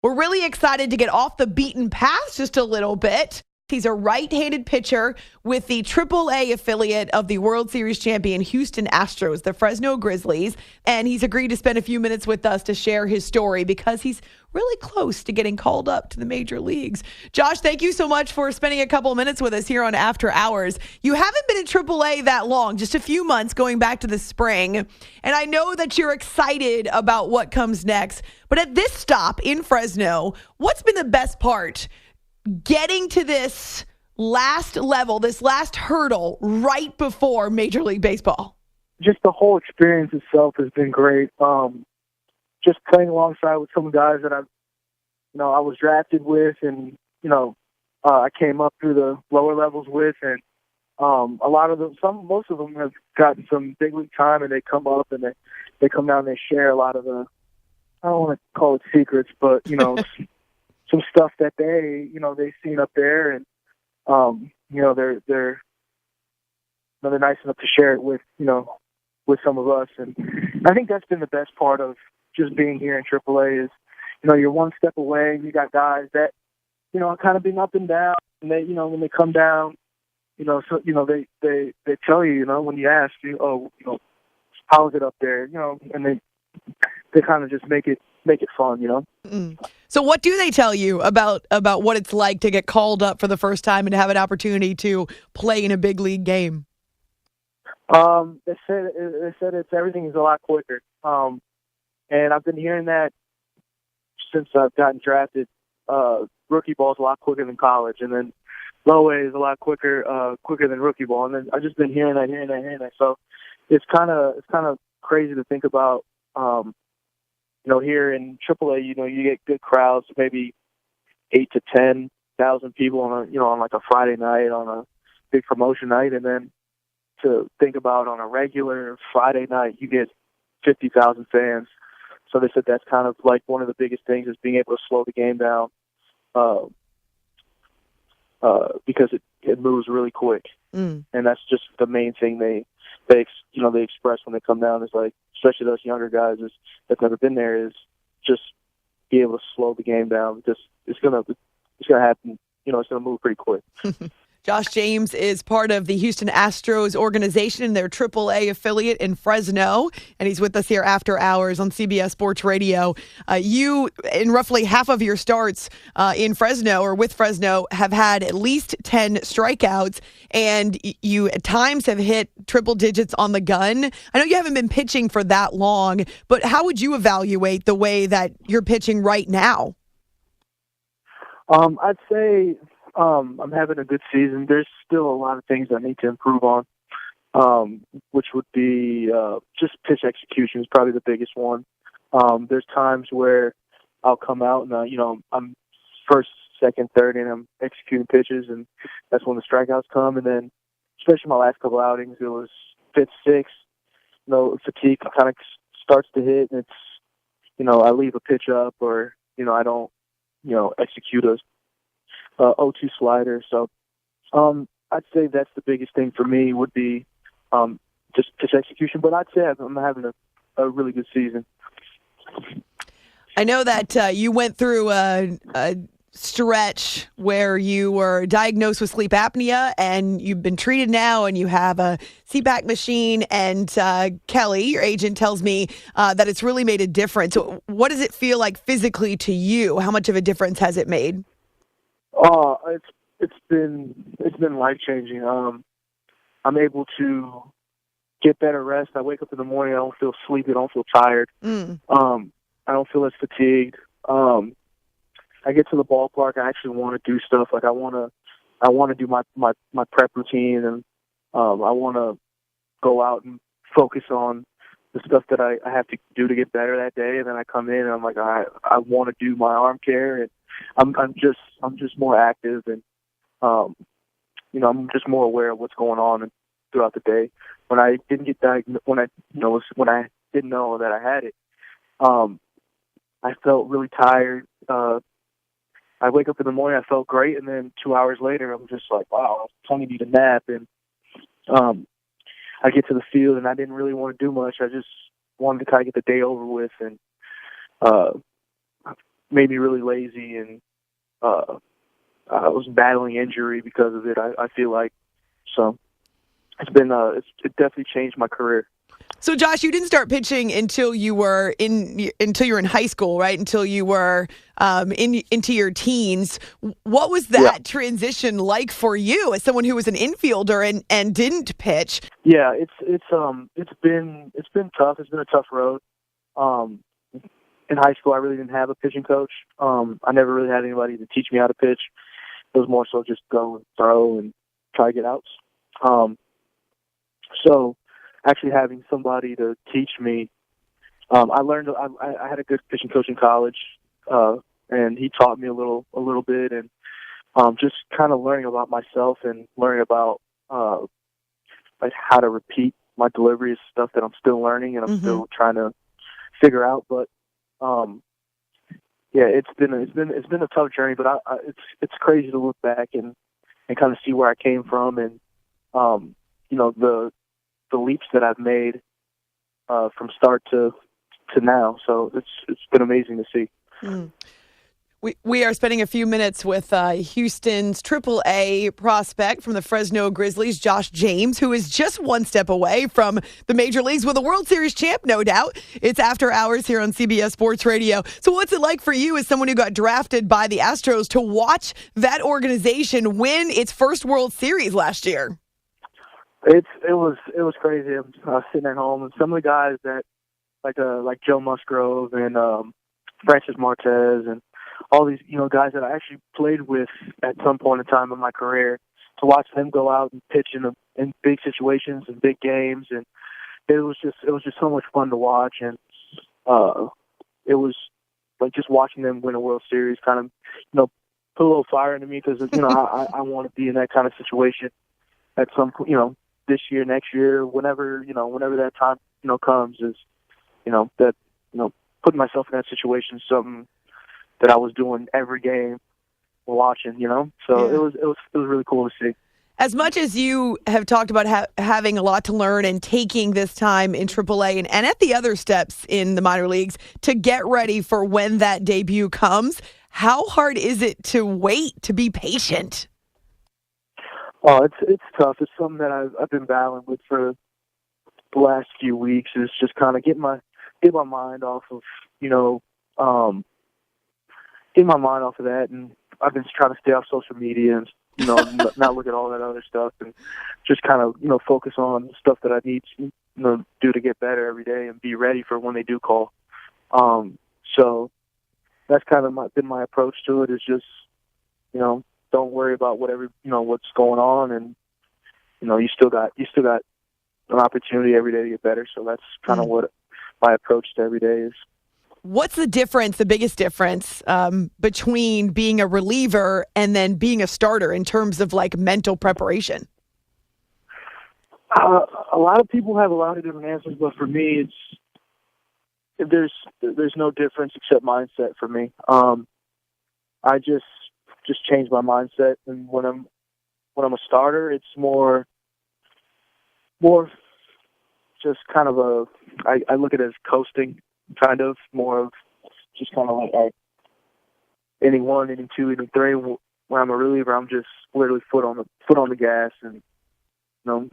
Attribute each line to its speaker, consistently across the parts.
Speaker 1: we're really excited to get off the beaten path just a little bit. He's a right-handed pitcher with the AAA affiliate of the World Series champion Houston Astros, the Fresno Grizzlies, and he's agreed to spend a few minutes with us to share his story because he's really close to getting called up to the major leagues. Josh, thank you so much for spending a couple of minutes with us here on After Hours. You haven't been in AAA that long, just a few months going back to the spring, and I know that you're excited about what comes next, but at this stop in Fresno, what's been the best part getting to this last level, this last hurdle right before Major League Baseball?
Speaker 2: Just the whole experience itself has been great. Just playing alongside with some guys that I was drafted with, and I came up through the lower levels with, and a lot of them, most of them have gotten some big league time, and they come up and they come down and they share a lot of the, I don't want to call it secrets, but some stuff that they've seen up there, and they're nice enough to share it with some of us, and I think that's been the best part of just being here in AAA is you're one step away, and you got guys that kind of been up and down, and they when they come down, they tell you when you ask how is it up there, and they kind of just make it fun,
Speaker 1: Mm. So what do they tell you about what it's like to get called up for the first time and have an opportunity to play in a big league game?
Speaker 2: They said everything is a lot quicker. And I've been hearing that since I've gotten drafted. Rookie ball is a lot quicker than college, and then low A is a lot quicker than rookie ball. And then I've just been hearing that. So it's kind of crazy to think about. Here in AAA, you get good crowds, maybe 8 to 10,000 people on like a Friday night on a big promotion night, and then to think about on a regular Friday night, you get 50,000 fans. So they said that's kind of like one of the biggest things is being able to slow the game down, because it moves really quick, and that's just the main thing they express when they come down is like, especially those younger guys that's never been there, is just be able to slow the game down because it's gonna happen. It's gonna move pretty quick.
Speaker 1: Josh James is part of the Houston Astros organization, their AAA affiliate in Fresno, and he's with us here after hours on CBS Sports Radio. You, in roughly half of your starts in Fresno or with Fresno, have had at least 10 strikeouts, and you at times have hit triple digits on the gun. I know you haven't been pitching for that long, but how would you evaluate the way that you're pitching right now?
Speaker 2: I'd say I'm having a good season. There's still a lot of things I need to improve on, which would be just pitch execution is probably the biggest one. There's times where I'll come out and I'm first, second, third, and I'm executing pitches, and that's when the strikeouts come. And then, especially my last couple outings, it was fifth, sixth. Fatigue kind of starts to hit, and it's I leave a pitch up, or I don't execute a 0-2 slider. So I'd say that's the biggest thing for me would be just pitch execution. But I'd say I'm having a really good season.
Speaker 1: I know that you went through a stretch where you were diagnosed with sleep apnea, and you've been treated now, and you have a CPAP machine. And Kelly, your agent, tells me that it's really made a difference. So what does it feel like physically to you? How much of a difference has it made?
Speaker 2: It's been life-changing. I'm able to get better rest. I wake up in the morning, I don't feel sleepy, I don't feel tired. I don't feel as fatigued. I get to the ballpark, I actually want to do stuff. Like I want to do my prep routine, and I want to go out and focus on the stuff that I have to do to get better that day. And then I come in and I'm like, I want to do my arm care, and I'm just more active, and I'm just more aware of what's going on throughout the day. When I didn't get diagnosed, when I didn't know that I had it, I felt really tired. I wake up in the morning, I felt great, and then 2 hours later, I'm just like, wow, I only need a nap. And I get to the field, and I didn't really want to do much. I just wanted to kind of get the day over with, and made me really lazy, and I was battling injury because of it. I feel like so. It's been it definitely changed my career.
Speaker 1: So, Josh, you didn't start pitching until you were in high school, right? Until you were into your teens. What was that transition like for you as someone who was an infielder and didn't pitch?
Speaker 2: Yeah, it's been tough. It's been a tough road. In high school, I really didn't have a pitching coach. I never really had anybody to teach me how to pitch. It was more so just go and throw and try to get outs. So actually having somebody to teach me, I learned. I had a good pitching coach in college, and he taught me a little bit, and just kind of learning about myself and learning about like how to repeat my delivery is stuff that I'm still learning and I'm still trying to figure out. But yeah, it's been a tough journey, but it's crazy to look back and kind of see where I came from, and the leaps that I've made from start to now. So it's been amazing to see.
Speaker 1: We are spending a few minutes with Houston's AAA prospect from the Fresno Grizzlies, Josh James, who is just one step away from the major leagues with a World Series champ, no doubt. It's After Hours here on CBS Sports Radio. So what's it like for you as someone who got drafted by the Astros to watch that organization win its first World Series last year?
Speaker 2: It was crazy. I was sitting at home, and some of the guys that like Joe Musgrove and Francis Marquez and all these guys that I actually played with at some point in time in my career, to watch them go out and pitch in big situations and big games, and it was just so much fun to watch, and it was like just watching them win a World Series kind of put a little fire into me, because I want to be in that kind of situation at some this year, next year, whenever that time comes, is that putting myself in that situation is something that I was doing every game, watching. So it was really cool to see.
Speaker 1: As much as you have talked about having a lot to learn and taking this time in AAA and at the other steps in the minor leagues to get ready for when that debut comes, how hard is it to wait, to be patient?
Speaker 2: Oh, it's tough. It's something that I've been battling with for the last few weeks. Is just kind of get my mind off of get my mind off of that, and I've been trying to stay off social media and not look at all that other stuff, and just kind of focus on stuff that I need to do to get better every day and be ready for when they do call. So that's kind of been my approach to it. Is just don't worry about what's going on, and you still got an opportunity every day to get better. So that's kind of what my approach to every day is.
Speaker 1: What's the biggest difference between being a reliever and then being a starter in terms of like mental preparation?
Speaker 2: A lot of people have a lot of different answers, but for me, there's no difference except mindset for me. I just change my mindset, and when I'm a starter, it's more just kind of I look at it as coasting, kind of more of just kind of like inning 1, inning 2, inning 3. When I'm a reliever, I'm just literally foot on the gas, and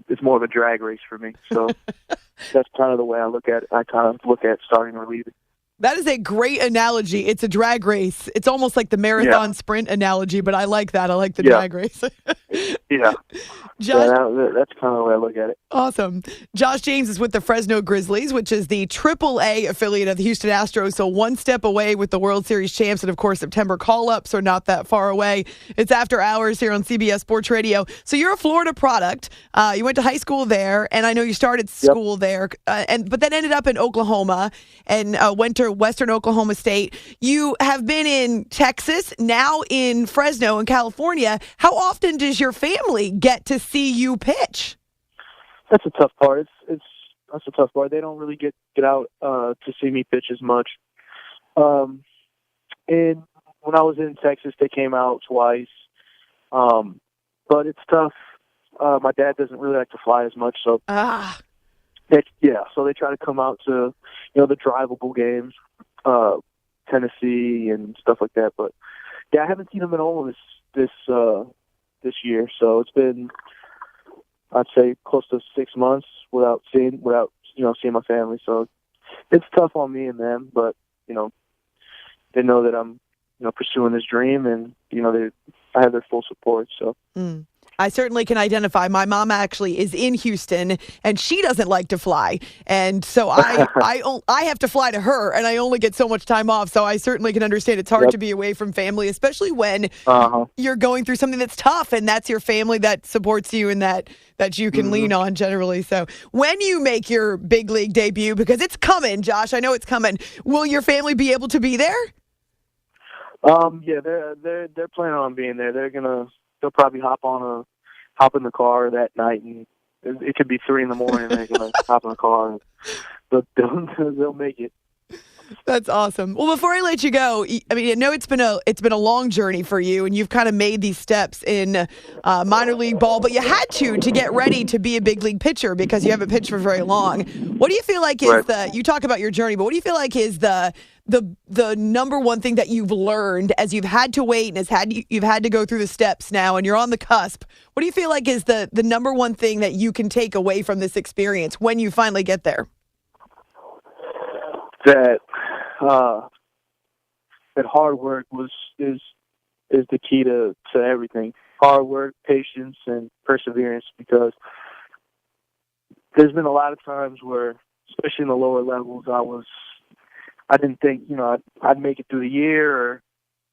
Speaker 2: it's more of a drag race for me. So that's kind of the way I look at it. I kind of look at starting and relieving.
Speaker 1: That is a great analogy. It's a drag race. It's almost like the marathon sprint analogy, but I like that. I like the drag race. Josh,
Speaker 2: that's kind of the way I look at it.
Speaker 1: Awesome. Josh James is with the Fresno Grizzlies, which is the AAA affiliate of the Houston Astros, so one step away with the World Series champs, and of course September call-ups are not that far away. It's After Hours here on CBS Sports Radio. So you're a Florida product. You went to high school there, and I know you started school there, but then ended up in Oklahoma and went to Western Oklahoma State. You have been in Texas, now in Fresno in California. How often does your family get to see you pitch?
Speaker 2: That's a tough part. That's a tough part. They don't really get out to see me pitch as much. And when I was in Texas, they came out twice. But it's tough. My dad doesn't really like to fly as much, so so they try to come out to the drivable games. Tennessee and stuff like that. But yeah, I haven't seen them at all this year. So it's been, I'd say, close to 6 months without seeing my family. So it's tough on me and them, but they know that I'm pursuing this dream, and I have their full support. So.
Speaker 1: I certainly can identify. My mom actually is in Houston, and she doesn't like to fly. And so I have to fly to her, and I only get so much time off. So I certainly can understand it's hard to be away from family, especially when you're going through something that's tough, and that's your family that supports you and that you can lean on generally. So when you make your big league debut, because it's coming, Josh, I know it's coming, will your family be able to be there?
Speaker 2: Yeah, they're planning on being there. They'll probably hop in the car that night, and it could be 3 a.m. and they're gonna hop in the car, but they'll make it.
Speaker 1: That's awesome. Well, before I let you go, I mean, I know it's been a long journey for you, and you've kind of made these steps in minor league ball, but you had to get ready to be a big league pitcher because you haven't pitched for very long. What do you feel like is you talk about your journey, but what do you feel like is the number one thing that you've learned as you've had to wait and you've had to go through the steps now and you're on the cusp? What do you feel like is the number one thing that you can take away from this experience when you finally get there?
Speaker 2: That hard work is the key to everything. Hard work, patience, and perseverance. Because there's been a lot of times where, especially in the lower levels, I didn't think I'd make it through the year, or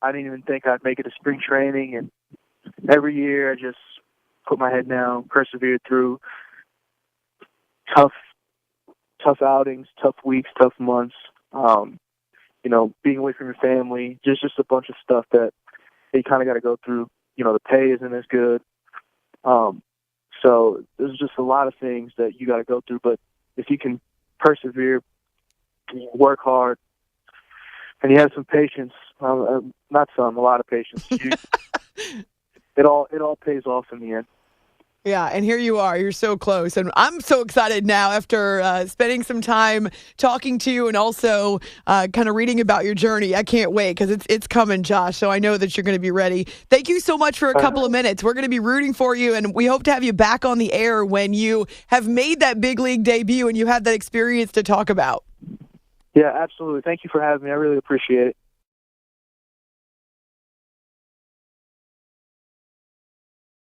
Speaker 2: I didn't even think I'd make it to spring training. And every year, I just put my head down, persevered through tough outings, tough weeks, tough months. Being away from your family, just a bunch of stuff that you kind of got to go through. The pay isn't as good. So there's just a lot of things that you got to go through. But if you can persevere, work hard, and you have some patience, a lot of patience, it all pays off in the end.
Speaker 1: Yeah, and here you are. You're so close. And I'm so excited now after spending some time talking to you and also kind of reading about your journey. I can't wait because it's coming, Josh. So I know that you're going to be ready. Thank you so much for a couple of minutes. We're going to be rooting for you, and we hope to have you back on the air when you have made that big league debut and you have that experience to talk about.
Speaker 2: Yeah, absolutely. Thank you for having me. I really appreciate it.